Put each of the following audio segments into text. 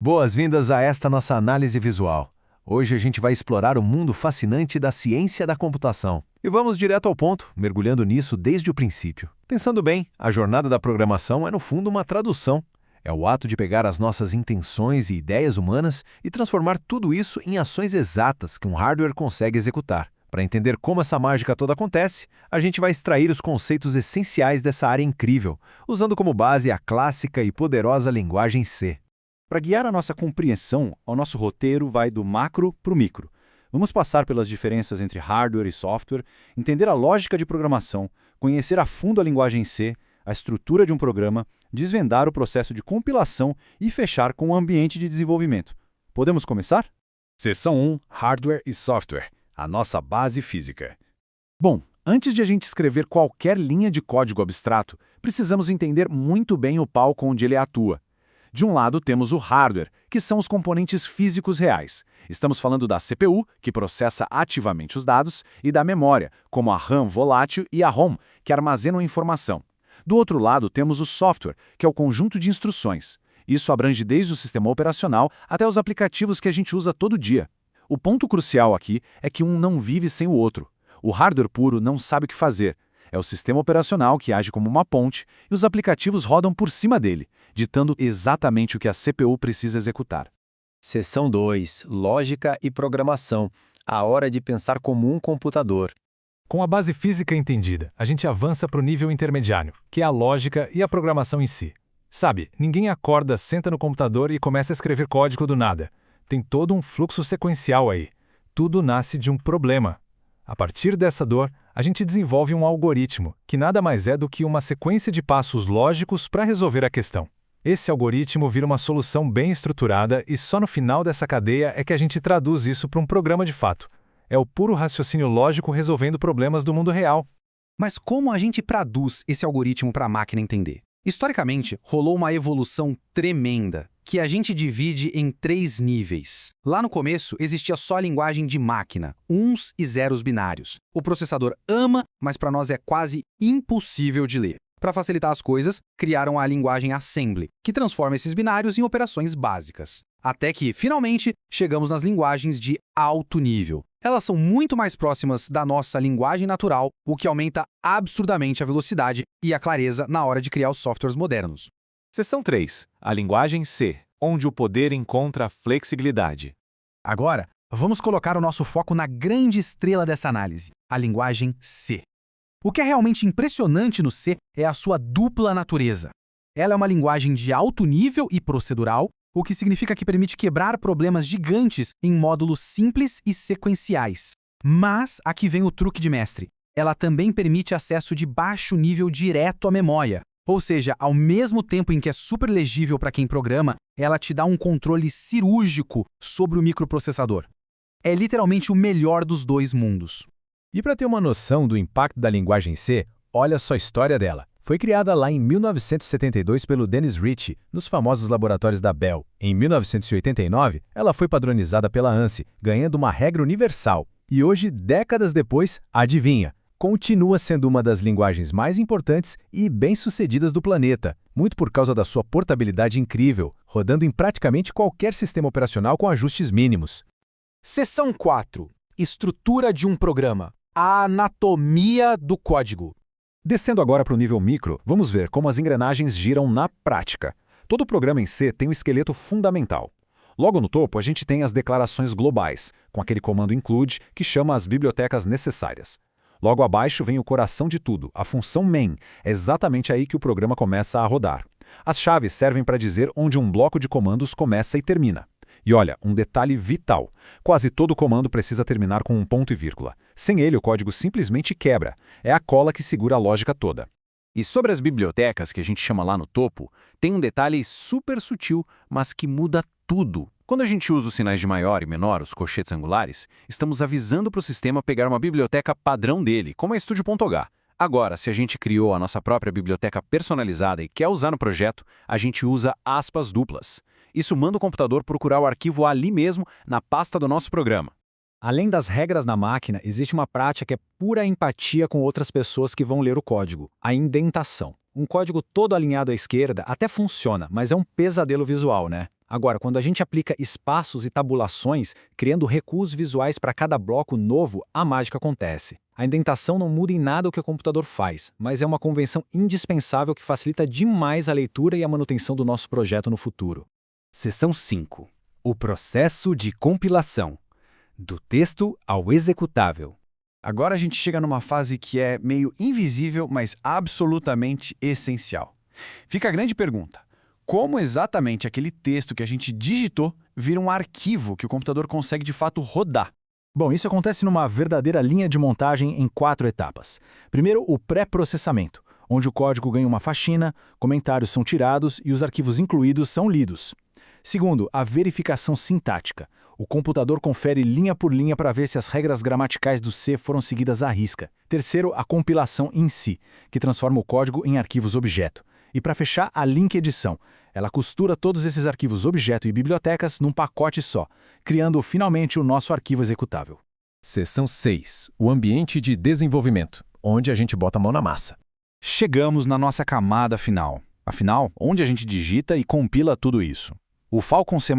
Boas-vindas a esta nossa análise visual. Hoje a gente vai explorar o mundo fascinante da ciência da computação. E vamos direto ao ponto, mergulhando nisso desde o princípio. Pensando bem, a jornada da programação é no fundo uma tradução. É o ato de pegar as nossas intenções e ideias humanas e transformar tudo isso em ações exatas que um hardware consegue executar. Para entender como essa mágica toda acontece, a gente vai extrair os conceitos essenciais dessa área incrível, usando como base a clássica e poderosa linguagem C. Para guiar a nossa compreensão, o nosso roteiro vai do macro para o micro. Vamos passar pelas diferenças entre hardware e software, entender a lógica de programação, conhecer a fundo a linguagem C, a estrutura de um programa, desvendar o processo de compilação e fechar com o ambiente de desenvolvimento. Podemos começar? Seção 1, Hardware e Software, a nossa base física. Bom, antes de a gente escrever qualquer linha de código abstrato, precisamos entender muito bem o palco onde ele atua. De um lado temos o hardware, que são os componentes físicos reais. Estamos falando da CPU, que processa ativamente os dados, e da memória, como a RAM volátil e a ROM, que armazenam informação. Do outro lado temos o software, que é o conjunto de instruções. Isso abrange desde o sistema operacional até os aplicativos que a gente usa todo dia. O ponto crucial aqui é que um não vive sem o outro. O hardware puro não sabe o que fazer. É o sistema operacional que age como uma ponte e os aplicativos rodam por cima dele, ditando exatamente o que a CPU precisa executar. Seção 2, Lógica e Programação, a hora de pensar como um computador. Com a base física entendida, a gente avança para o nível intermediário, que é a lógica e a programação em si. Sabe, ninguém acorda, senta no computador e começa a escrever código do nada. Tem todo um fluxo sequencial aí. Tudo nasce de um problema. A partir dessa dor, a gente desenvolve um algoritmo, que nada mais é do que uma sequência de passos lógicos para resolver a questão. Esse algoritmo vira uma solução bem estruturada e só no final dessa cadeia é que a gente traduz isso para um programa de fato. É o puro raciocínio lógico resolvendo problemas do mundo real. Mas como a gente traduz esse algoritmo para a máquina entender? Historicamente, rolou uma evolução tremenda, que a gente divide em 3 níveis. Lá no começo, existia só a linguagem de máquina, uns e zeros binários. O processador ama, mas para nós é quase impossível de ler. Para facilitar as coisas, criaram a linguagem Assembly, que transforma esses binários em operações básicas. Até que, finalmente, chegamos nas linguagens de alto nível. Elas são muito mais próximas da nossa linguagem natural, o que aumenta absurdamente a velocidade e a clareza na hora de criar os softwares modernos. Seção 3, a linguagem C, onde o poder encontra flexibilidade. Agora, vamos colocar o nosso foco na grande estrela dessa análise, a linguagem C. O que é realmente impressionante no C é a sua dupla natureza. Ela é uma linguagem de alto nível e procedural, o que significa que permite quebrar problemas gigantes em módulos simples e sequenciais. Mas aqui vem o truque de mestre. Ela também permite acesso de baixo nível direto à memória. Ou seja, ao mesmo tempo em que é super legível para quem programa, ela te dá um controle cirúrgico sobre o microprocessador. É literalmente o melhor dos dois mundos. E para ter uma noção do impacto da linguagem C, olha só a história dela. Foi criada lá em 1972 pelo Dennis Ritchie, nos famosos laboratórios da Bell. Em 1989, ela foi padronizada pela ANSI, ganhando uma regra universal. E hoje, décadas depois, adivinha? Continua sendo uma das linguagens mais importantes e bem-sucedidas do planeta, muito por causa da sua portabilidade incrível, rodando em praticamente qualquer sistema operacional com ajustes mínimos. Seção 4. Estrutura de um programa. A anatomia do código. Descendo agora para o nível micro, vamos ver como as engrenagens giram na prática. Todo programa em C tem um esqueleto fundamental. Logo no topo, a gente tem as declarações globais, com aquele comando include que chama as bibliotecas necessárias. Logo abaixo vem o coração de tudo, a função main. É exatamente aí que o programa começa a rodar. As chaves servem para dizer onde um bloco de comandos começa e termina. E olha, um detalhe vital. Quase todo comando precisa terminar com um ponto e vírgula. Sem ele, o código simplesmente quebra. É a cola que segura a lógica toda. E sobre as bibliotecas, que a gente chama lá no topo, tem um detalhe super sutil, mas que muda tudo. Quando a gente usa os sinais de maior e menor, os colchetes angulares, estamos avisando para o sistema pegar uma biblioteca padrão dele, como a Studio.h. Agora, se a gente criou a nossa própria biblioteca personalizada e quer usar no projeto, a gente usa aspas duplas. Isso manda o computador procurar o arquivo ali mesmo, na pasta do nosso programa. Além das regras na máquina, existe uma prática que é pura empatia com outras pessoas que vão ler o código, a indentação. Um código todo alinhado à esquerda até funciona, mas é um pesadelo visual, né? Agora, quando a gente aplica espaços e tabulações, criando recuos visuais para cada bloco novo, a mágica acontece. A indentação não muda em nada o que o computador faz, mas é uma convenção indispensável que facilita demais a leitura e a manutenção do nosso projeto no futuro. Seção 5. O processo de compilação. Do texto ao executável. Agora a gente chega numa fase que é meio invisível, mas absolutamente essencial. Fica a grande pergunta: como exatamente aquele texto que a gente digitou vira um arquivo que o computador consegue de fato rodar? Bom, isso acontece numa verdadeira linha de montagem em 4 etapas. Primeiro, o pré-processamento, onde o código ganha uma faxina, comentários são tirados e os arquivos incluídos são lidos. Segundo, a verificação sintática. O computador confere linha por linha para ver se as regras gramaticais do C foram seguidas à risca. Terceiro, a compilação em si, que transforma o código em arquivos objeto. E para fechar, a link edição. Ela costura todos esses arquivos objeto e bibliotecas num pacote só, criando finalmente o nosso arquivo executável. Seção 6. O ambiente de desenvolvimento, onde a gente bota a mão na massa. Chegamos na nossa camada final. Afinal, onde a gente digita e compila tudo isso? O Falcon C++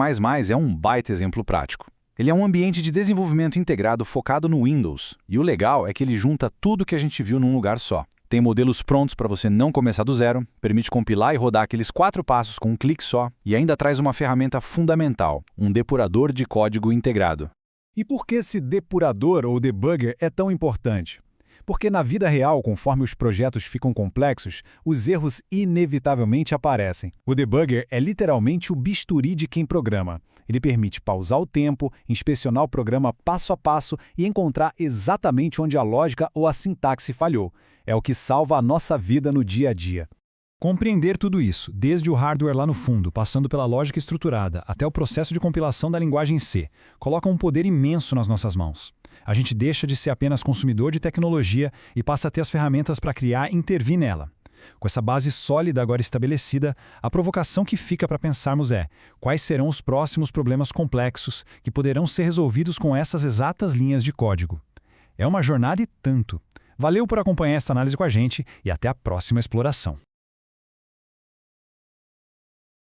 é um baita exemplo prático. Ele é um ambiente de desenvolvimento integrado focado no Windows, e o legal é que ele junta tudo que a gente viu num lugar só. Tem modelos prontos para você não começar do zero, permite compilar e rodar aqueles 4 passos com um clique só, e ainda traz uma ferramenta fundamental, um depurador de código integrado. E por que esse depurador ou debugger é tão importante? Porque na vida real, conforme os projetos ficam complexos, os erros inevitavelmente aparecem. O debugger é literalmente o bisturi de quem programa. Ele permite pausar o tempo, inspecionar o programa passo a passo e encontrar exatamente onde a lógica ou a sintaxe falhou. É o que salva a nossa vida no dia a dia. Compreender tudo isso, desde o hardware lá no fundo, passando pela lógica estruturada, até o processo de compilação da linguagem C, coloca um poder imenso nas nossas mãos. A gente deixa de ser apenas consumidor de tecnologia e passa a ter as ferramentas para criar e intervir nela. Com essa base sólida agora estabelecida, a provocação que fica para pensarmos é: quais serão os próximos problemas complexos que poderão ser resolvidos com essas exatas linhas de código? É uma jornada e tanto. Valeu por acompanhar esta análise com a gente e até a próxima exploração.